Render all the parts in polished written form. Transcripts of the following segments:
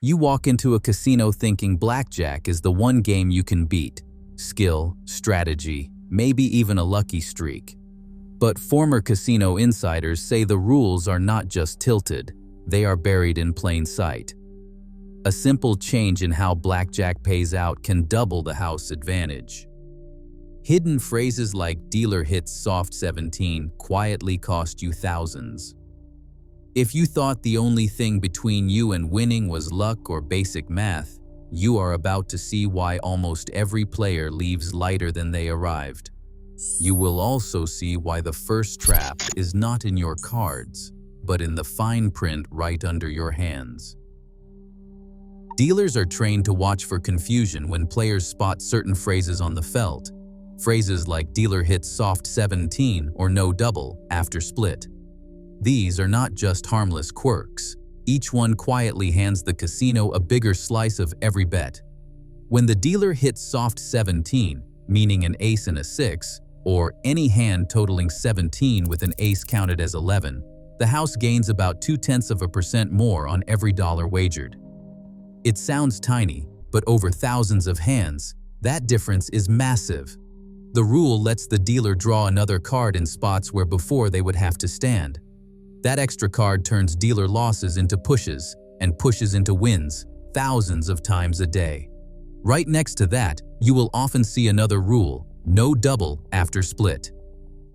You walk into a casino thinking blackjack is the one game you can beat. Skill, strategy, maybe even a lucky streak. But former casino insiders say the rules are not just tilted, they are buried in plain sight. A simple change in how blackjack pays out can double the house advantage. Hidden phrases like "dealer hits soft 17" quietly cost you thousands. If you thought the only thing between you and winning was luck or basic math, you are about to see why almost every player leaves lighter than they arrived. You will also see why the first trap is not in your cards, but in the fine print right under your hands. Dealers are trained to watch for confusion when players spot certain phrases on the felt. Phrases like "dealer hits soft 17" or "no double" after split. These are not just harmless quirks. Each one quietly hands the casino a bigger slice of every bet. When the dealer hits soft 17, meaning an ace and a 6, or any hand totaling 17 with an ace counted as 11, the house gains about 0.2% more on every dollar wagered. It sounds tiny, but over thousands of hands, that difference is massive. The rule lets the dealer draw another card in spots where before they would have to stand. That extra card turns dealer losses into pushes and pushes into wins thousands of times a day. Right next to that, you will often see another rule: no double after split.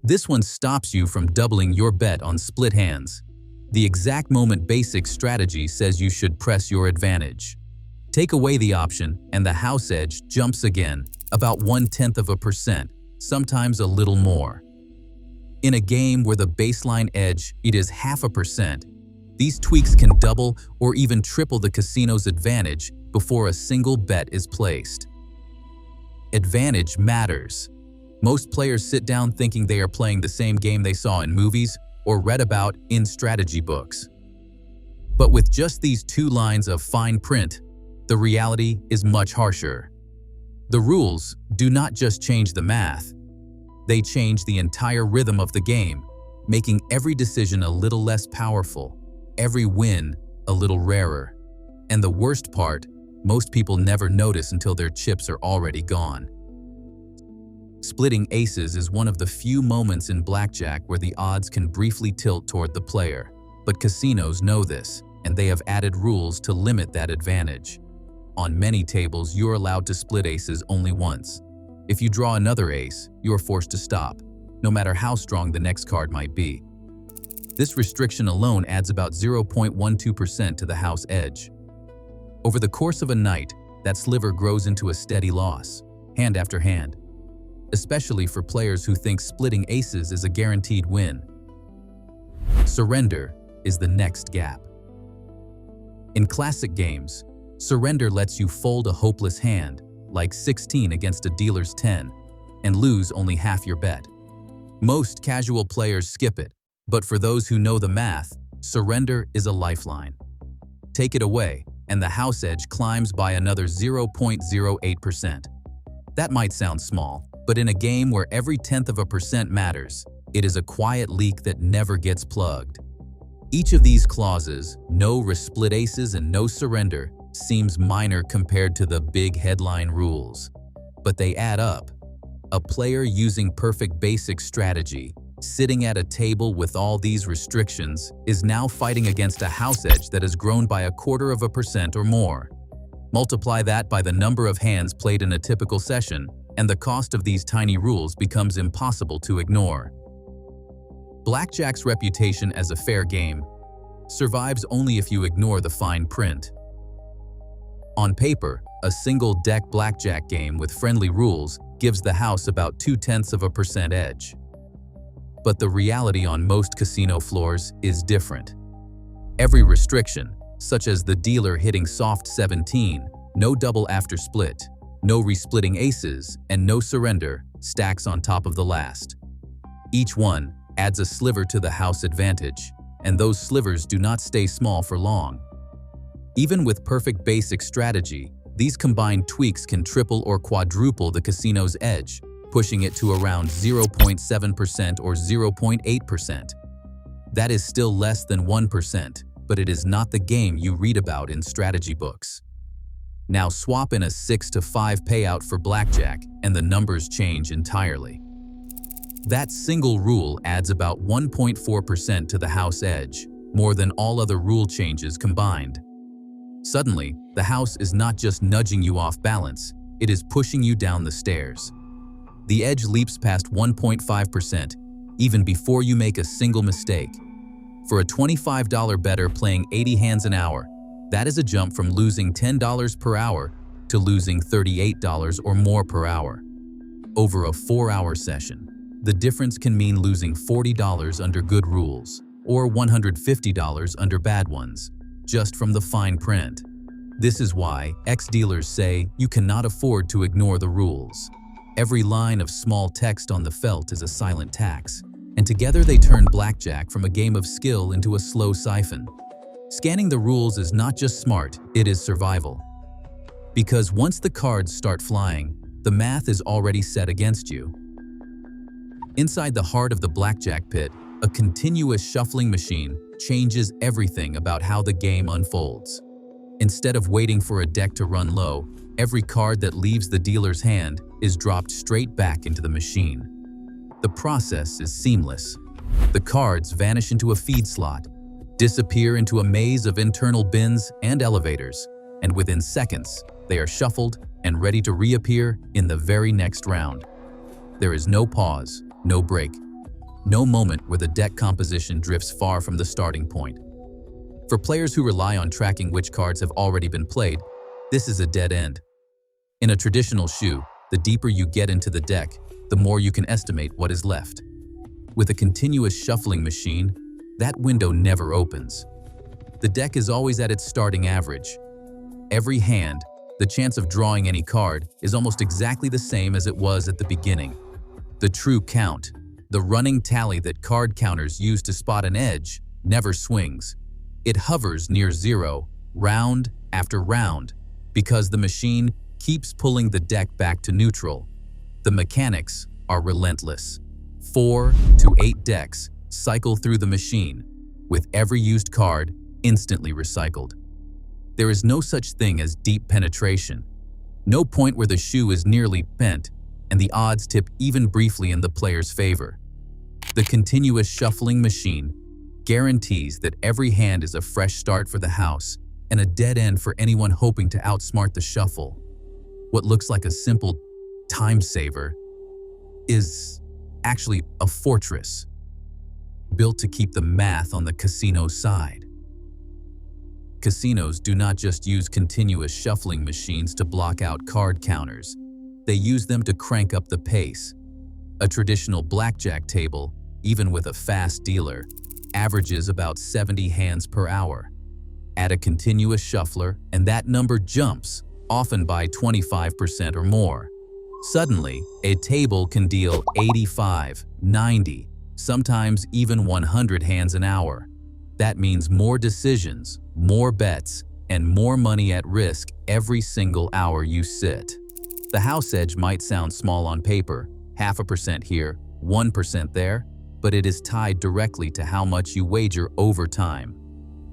This one stops you from doubling your bet on split hands. The exact moment basic strategy says you should press your advantage. Take away the option and the house edge jumps again, about 0.1%, sometimes a little more. In a game where the baseline edge is 0.5%, these tweaks can double or even triple the casino's advantage before a single bet is placed. Advantage matters. Most players sit down thinking they are playing the same game they saw in movies or read about in strategy books. But with just these 2 lines of fine print, the reality is much harsher. The rules do not just change the math, they change the entire rhythm of the game, making every decision a little less powerful, every win a little rarer. And the worst part, most people never notice until their chips are already gone. Splitting aces is one of the few moments in blackjack where the odds can briefly tilt toward the player, but casinos know this, and they have added rules to limit that advantage. On many tables, you're allowed to split aces only once. If you draw another ace, you are forced to stop, no matter how strong the next card might be. This restriction alone adds about 0.12% to the house edge. Over the course of a night, that sliver grows into a steady loss, hand after hand, especially for players who think splitting aces is a guaranteed win. Surrender is the next gap. In classic games, surrender lets you fold a hopeless hand, like 16 against a dealer's 10, and lose only half your bet. Most casual players skip it, but for those who know the math, surrender is a lifeline. Take it away, and the house edge climbs by another 0.08%. That might sound small, but in a game where every 0.1% matters, it is a quiet leak that never gets plugged. Each of these clauses, no resplit aces and no surrender, seems minor compared to the big headline rules, but they add up. A player using perfect basic strategy, sitting at a table with all these restrictions, is now fighting against a house edge that has grown by 0.25% or more. Multiply that by the number of hands played in a typical session, and the cost of these tiny rules becomes impossible to ignore. Blackjack's reputation as a fair game survives only if you ignore the fine print. On paper, a single deck blackjack game with friendly rules gives the house about 0.2% edge. But the reality on most casino floors is different. Every restriction, such as the dealer hitting soft 17, no double after split, no resplitting aces, and no surrender, stacks on top of the last. Each one adds a sliver to the house advantage, and those slivers do not stay small for long. Even with perfect basic strategy, these combined tweaks can triple or quadruple the casino's edge, pushing it to around 0.7% or 0.8%. That is still less than 1%, but it is not the game you read about in strategy books. Now swap in a 6 to 5 payout for blackjack and the numbers change entirely. That single rule adds about 1.4% to the house edge, more than all other rule changes combined. Suddenly, the house is not just nudging you off balance, it is pushing you down the stairs. The edge leaps past 1.5%, even before you make a single mistake. For a $25 bettor playing 80 hands an hour, that is a jump from losing $10 per hour to losing $38 or more per hour. Over a 4-hour session, the difference can mean losing $40 under good rules or $150 under bad ones, just from the fine print. This is why ex-dealers say you cannot afford to ignore the rules. Every line of small text on the felt is a silent tax, and together they turn blackjack from a game of skill into a slow siphon. Scanning the rules is not just smart, it is survival. Because once the cards start flying, the math is already set against you. Inside the heart of the blackjack pit, a continuous shuffling machine changes everything about how the game unfolds. Instead of waiting for a deck to run low, every card that leaves the dealer's hand is dropped straight back into the machine. The process is seamless. The cards vanish into a feed slot, disappear into a maze of internal bins and elevators, and within seconds, they are shuffled and ready to reappear in the very next round. There is no pause, no break, no moment where the deck composition drifts far from the starting point. For players who rely on tracking which cards have already been played, this is a dead end. In a traditional shoe, the deeper you get into the deck, the more you can estimate what is left. With a continuous shuffling machine, that window never opens. The deck is always at its starting average. Every hand, the chance of drawing any card, is almost exactly the same as it was at the beginning. The true count, the running tally that card counters use to spot an edge, never swings. It hovers near zero, round after round, because the machine keeps pulling the deck back to neutral. The mechanics are relentless. 4 to 8 decks cycle through the machine, with every used card instantly recycled. There is no such thing as deep penetration, no point where the shoe is nearly bent and the odds tip even briefly in the player's favor. The continuous shuffling machine guarantees that every hand is a fresh start for the house and a dead end for anyone hoping to outsmart the shuffle. What looks like a simple time saver is actually a fortress built to keep the math on the casino side. Casinos do not just use continuous shuffling machines to block out card counters. They use them to crank up the pace. A traditional blackjack table, even with a fast dealer, averages about 70 hands per hour. Add a continuous shuffler, and that number jumps, often by 25% or more. Suddenly, a table can deal 85, 90, sometimes even 100 hands an hour. That means more decisions, more bets, and more money at risk every single hour you sit. The house edge might sound small on paper, 0.5% here, 1% there, but it is tied directly to how much you wager over time.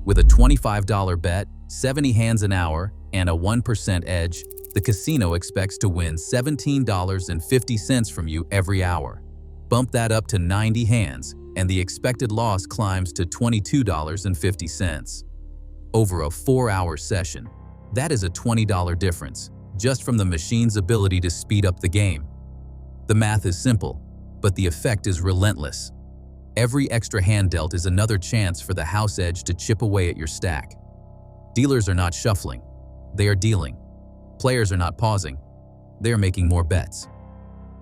With a $25 bet, 70 hands an hour, and a 1% edge, the casino expects to win $17.50 from you every hour. Bump that up to 90 hands, and the expected loss climbs to $22.50. Over a 4-hour session, that is a $20 difference, just from the machine's ability to speed up the game. The math is simple, but the effect is relentless. Every extra hand dealt is another chance for the house edge to chip away at your stack. Dealers are not shuffling, they are dealing. Players are not pausing, they are making more bets.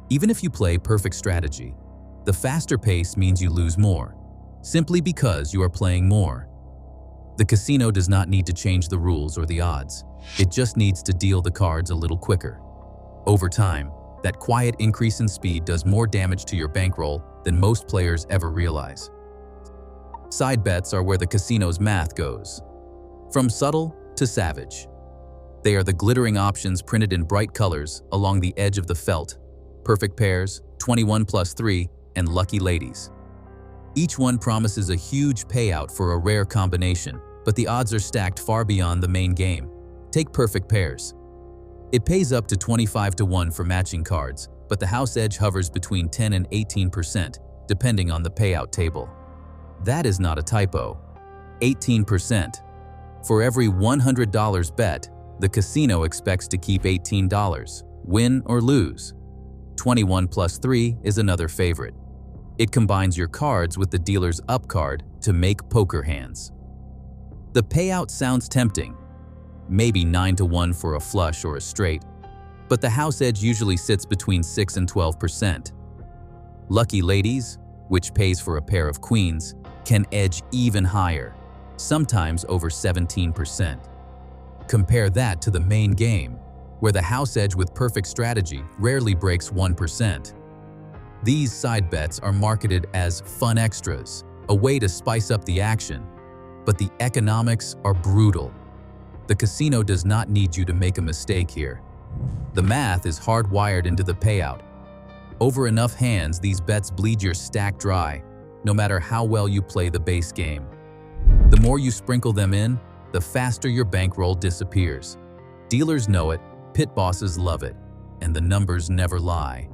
Even if you play perfect strategy, the faster pace means you lose more, simply because you are playing more. The casino does not need to change the rules or the odds. It just needs to deal the cards a little quicker. Over time, that quiet increase in speed does more damage to your bankroll than most players ever realize. Side bets are where the casino's math goes. From subtle to savage. They are the glittering options printed in bright colors along the edge of the felt. Perfect pairs, 21+3, and lucky ladies. Each one promises a huge payout for a rare combination, but the odds are stacked far beyond the main game. Take perfect pairs. It pays up to 25 to 1 for matching cards, but the house edge hovers between 10 and 18%, depending on the payout table. That is not a typo. 18%. For every $100 bet, the casino expects to keep $18, win or lose. 21 plus 3 is another favorite. It combines your cards with the dealer's up card to make poker hands. The payout sounds tempting, maybe 9 to 1 for a flush or a straight, but the house edge usually sits between 6 and 12%. Lucky ladies, which pays for a pair of queens, can edge even higher, sometimes over 17%. Compare that to the main game, where the house edge with perfect strategy rarely breaks 1%. These side bets are marketed as fun extras, a way to spice up the action, but the economics are brutal. The casino does not need you to make a mistake here. The math is hardwired into the payout. Over enough hands, these bets bleed your stack dry, no matter how well you play the base game. The more you sprinkle them in, the faster your bankroll disappears. Dealers know it, pit bosses love it, and the numbers never lie.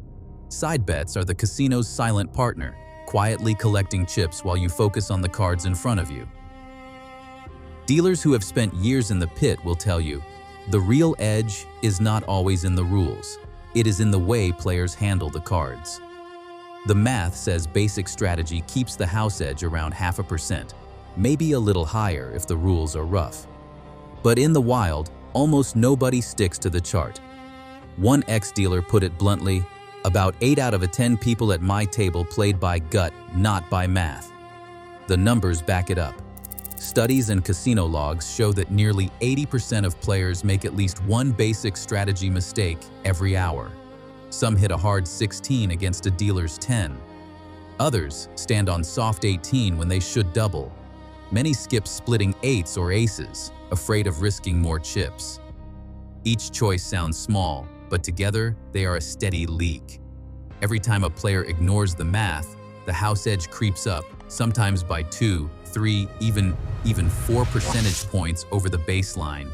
Side bets are the casino's silent partner, quietly collecting chips while you focus on the cards in front of you. Dealers who have spent years in the pit will tell you, the real edge is not always in the rules. It is in the way players handle the cards. The math says basic strategy keeps the house edge around 0.5%, maybe a little higher if the rules are rough. But in the wild, almost nobody sticks to the chart. One ex-dealer put it bluntly, about 8 out of 10 people at my table played by gut, not by math. The numbers back it up. Studies and casino logs show that nearly 80% of players make at least one basic strategy mistake every hour. Some hit a hard 16 against a dealer's 10. Others stand on soft 18 when they should double. Many skip splitting 8s or aces, afraid of risking more chips. Each choice sounds small, but together they are a steady leak. Every time a player ignores the math, the house edge creeps up, sometimes by 2, 3, even 4 percentage points over the baseline.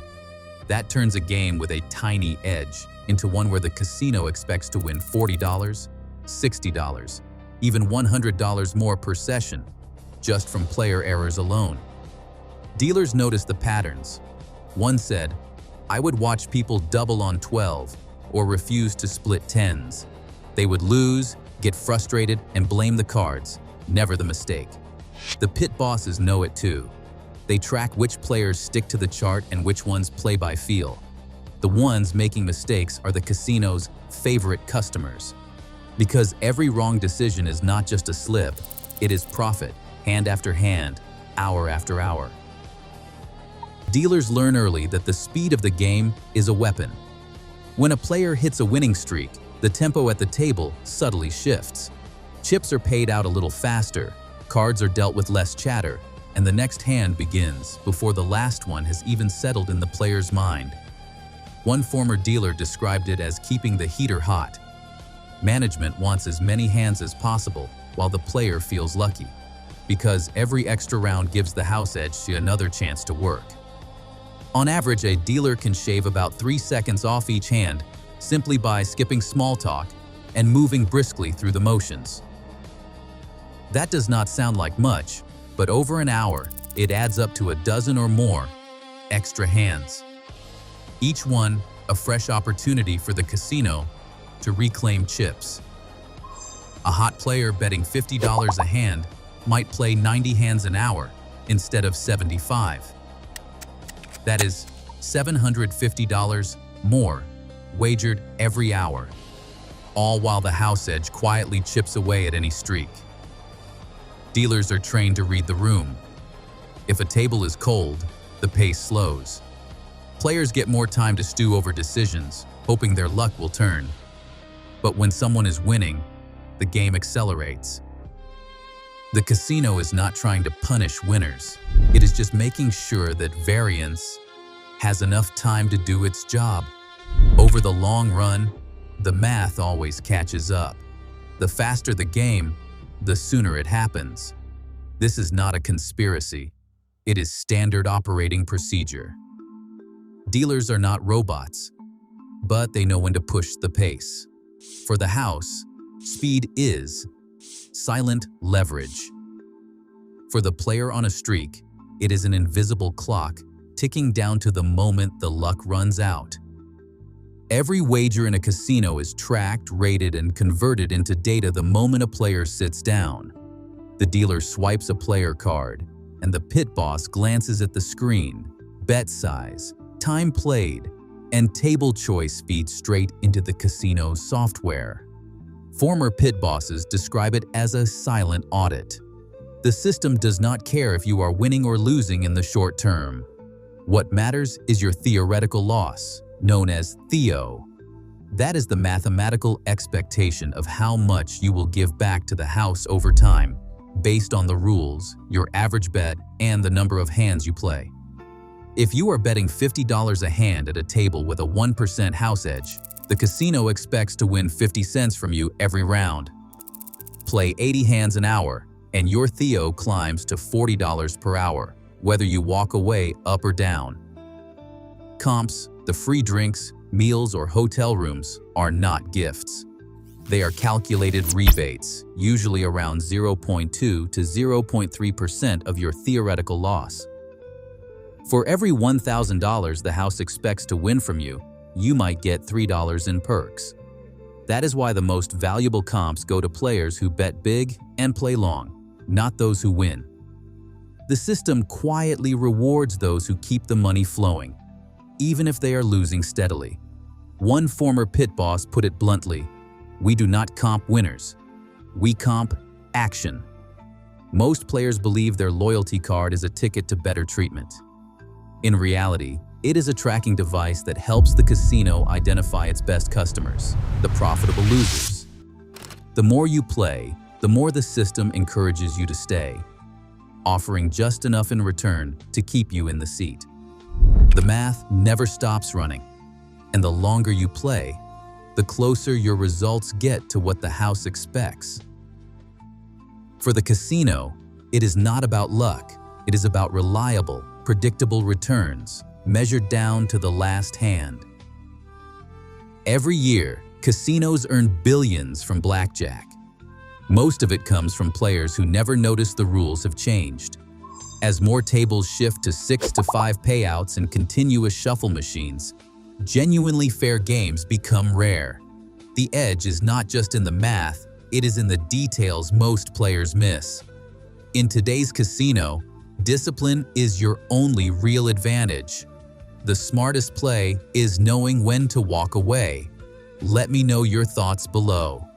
That turns a game with a tiny edge into one where the casino expects to win $40, $60, even $100 more per session, just from player errors alone. Dealers notice the patterns. One said, "I would watch people double on 12 or refuse to split 10s. They would lose, get frustrated, and blame the cards, never the mistake." The pit bosses know it too. They track which players stick to the chart and which ones play by feel. The ones making mistakes are the casino's favorite customers. Because every wrong decision is not just a slip, it is profit, hand after hand, hour after hour. Dealers learn early that the speed of the game is a weapon. When a player hits a winning streak, the tempo at the table subtly shifts. Chips are paid out a little faster, cards are dealt with less chatter, and the next hand begins before the last one has even settled in the player's mind. One former dealer described it as keeping the heater hot. Management wants as many hands as possible while the player feels lucky, because every extra round gives the house edge to another chance to work. On average, a dealer can shave about 3 seconds off each hand simply by skipping small talk and moving briskly through the motions. That does not sound like much, but over an hour, it adds up to a dozen or more extra hands. Each one a fresh opportunity for the casino to reclaim chips. A hot player betting $50 a hand might play 90 hands an hour instead of 75. That is $750 more wagered every hour, all while the house edge quietly chips away at any streak. Dealers are trained to read the room. If a table is cold, the pace slows. Players get more time to stew over decisions, hoping their luck will turn. But when someone is winning, the game accelerates. The casino is not trying to punish winners. It is just making sure that variance has enough time to do its job. Over the long run, the math always catches up. The faster the game, the sooner it happens. This is not a conspiracy. It is standard operating procedure. Dealers are not robots, but they know when to push the pace. For the house, speed is silent leverage. For the player on a streak, it is an invisible clock ticking down to the moment the luck runs out. Every wager in a casino is tracked, rated, and converted into data the moment a player sits down. The dealer swipes a player card, and the pit boss glances at the screen. Bet size, time played, and table choice feed straight into the casino's software. Former pit bosses describe it as a silent audit. The system does not care if you are winning or losing in the short term. What matters is your theoretical loss, known as theo. That is the mathematical expectation of how much you will give back to the house over time, based on the rules, your average bet, and the number of hands you play. If you are betting $50 a hand at a table with a 1% house edge, the casino expects to win 50 cents from you every round. Play 80 hands an hour, and your theo climbs to $40 per hour, whether you walk away up or down. Comps, the free drinks, meals, or hotel rooms, are not gifts. They are calculated rebates, usually around 0.2 to 0.3% of your theoretical loss. For every $1,000 the house expects to win from you, you might get $3 in perks. That is why the most valuable comps go to players who bet big and play long, not those who win. The system quietly rewards those who keep the money flowing, even if they are losing steadily. One former pit boss put it bluntly, "We do not comp winners. We comp action." Most players believe their loyalty card is a ticket to better treatment. In reality, it is a tracking device that helps the casino identify its best customers, the profitable losers. The more you play, the more the system encourages you to stay, offering just enough in return to keep you in the seat. The math never stops running, and the longer you play, the closer your results get to what the house expects. For the casino, it is not about luck, it is about reliable, predictable returns, measured down to the last hand. Every year, casinos earn billions from blackjack. Most of it comes from players who never notice the rules have changed. As more tables shift to 6 to 5 payouts and continuous shuffle machines, genuinely fair games become rare. The edge is not just in the math, it is in the details most players miss. In today's casino, discipline is your only real advantage. The smartest play is knowing when to walk away. Let me know your thoughts below.